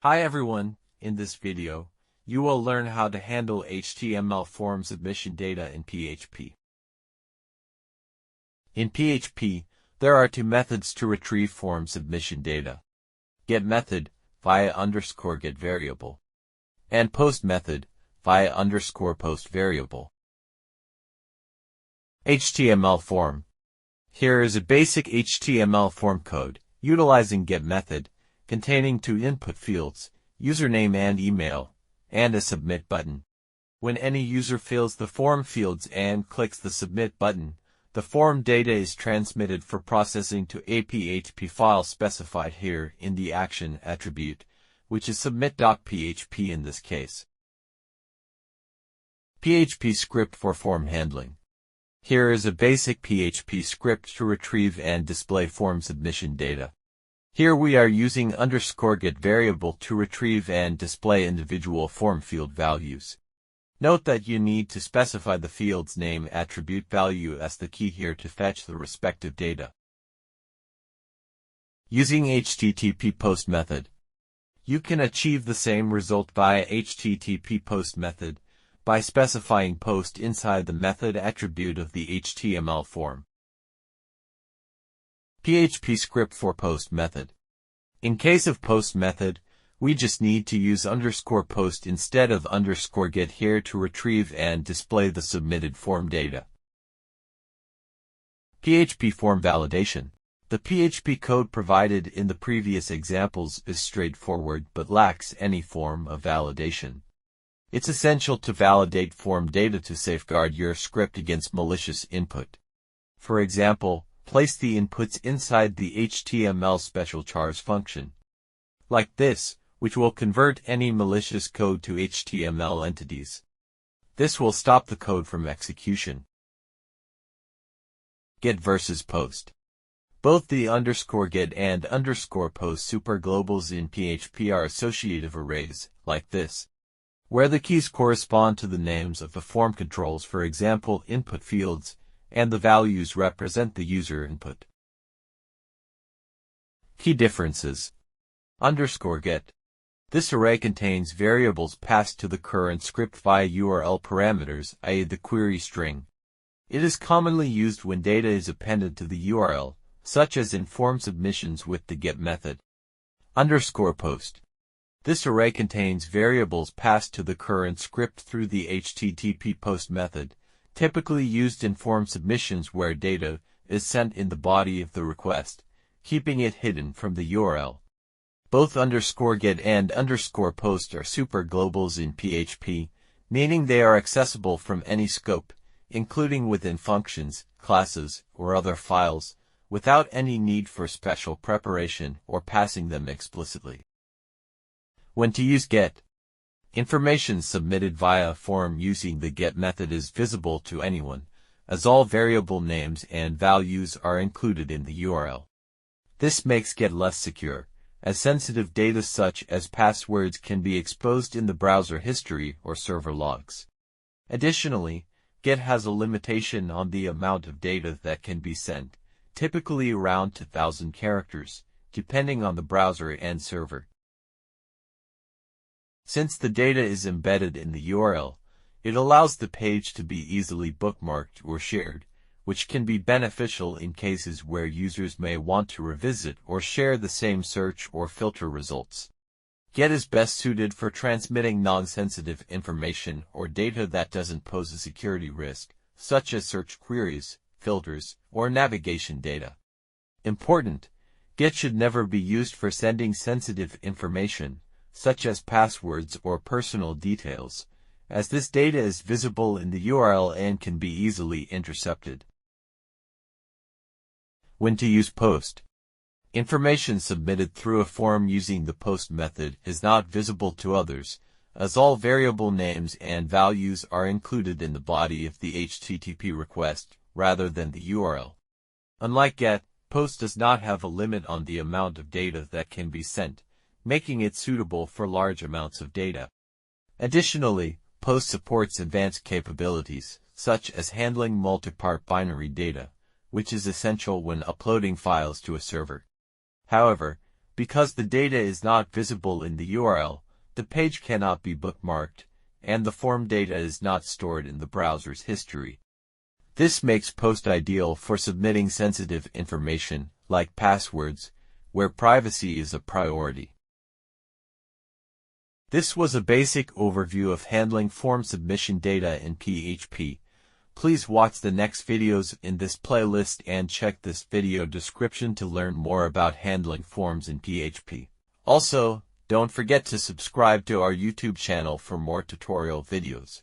Hi everyone, in this video, you will learn how to handle HTML form submission data in PHP. In PHP, there are two methods to retrieve form submission data. Get method, via _get variable, and post method, via _post variable. HTML form. Here is a basic HTML form code, utilizing get method, containing two input fields, username and email, and a submit button. When any user fills the form fields and clicks the submit button, the form data is transmitted for processing to a PHP file specified here in the action attribute, which is submit.php in this case. PHP script for form handling. Here is a basic PHP script to retrieve and display form submission data. Here we are using _get variable to retrieve and display individual form field values. Note that you need to specify the field's name attribute value as the key here to fetch the respective data. Using HTTP post method. You can achieve the same result via HTTP post method by specifying post inside the method attribute of the HTML form. PHP script for post method. In case of post method, we just need to use _post instead of _get here to retrieve and display the submitted form data. PHP form validation. The PHP code provided in the previous examples is straightforward but lacks any form of validation. It's essential to validate form data to safeguard your script against malicious input. For example, place the inputs inside the HTML special chars function, like this, which will convert any malicious code to HTML entities. This will stop the code from execution. Get versus post. Both the _get and _post superglobals in PHP are associative arrays, like this, where the keys correspond to the names of the form controls, for example input fields, and the values represent the user input. Key differences. _get. This array contains variables passed to the current script via URL parameters, i.e. the query string. It is commonly used when data is appended to the URL, such as in form submissions with the get method. _post. This array contains variables passed to the current script through the HTTP post method, typically used in form submissions where data is sent in the body of the request, keeping it hidden from the URL. Both _get and _post are superglobals in PHP, meaning they are accessible from any scope, including within functions, classes, or other files, without any need for special preparation or passing them explicitly. When to use get. Information submitted via a form using the get method is visible to anyone, as all variable names and values are included in the URL. This makes get less secure, as sensitive data such as passwords can be exposed in the browser history or server logs. Additionally, get has a limitation on the amount of data that can be sent, typically around 2,000 characters, depending on the browser and server. Since the data is embedded in the URL, it allows the page to be easily bookmarked or shared, which can be beneficial in cases where users may want to revisit or share the same search or filter results. Get is best suited for transmitting non-sensitive information or data that doesn't pose a security risk, such as search queries, filters, or navigation data. Important: get should never be used for sending sensitive information, such as passwords or personal details, as this data is visible in the URL and can be easily intercepted. When to use post. Information submitted through a form using the post method is not visible to others, as all variable names and values are included in the body of the HTTP request, rather than the URL. Unlike get, post does not have a limit on the amount of data that can be sent, making it suitable for large amounts of data. Additionally, post supports advanced capabilities, such as handling multi-part binary data, which is essential when uploading files to a server. However, Because the data is not visible in the URL, the page cannot be bookmarked, and the form data is not stored in the browser's history. This makes Post ideal for submitting sensitive information, like passwords, where privacy is a priority. This was a basic overview of handling form submission data in PHP. Please watch the next videos in this playlist and check this video description to learn more about handling forms in PHP. Also, don't forget to subscribe to our YouTube channel for more tutorial videos.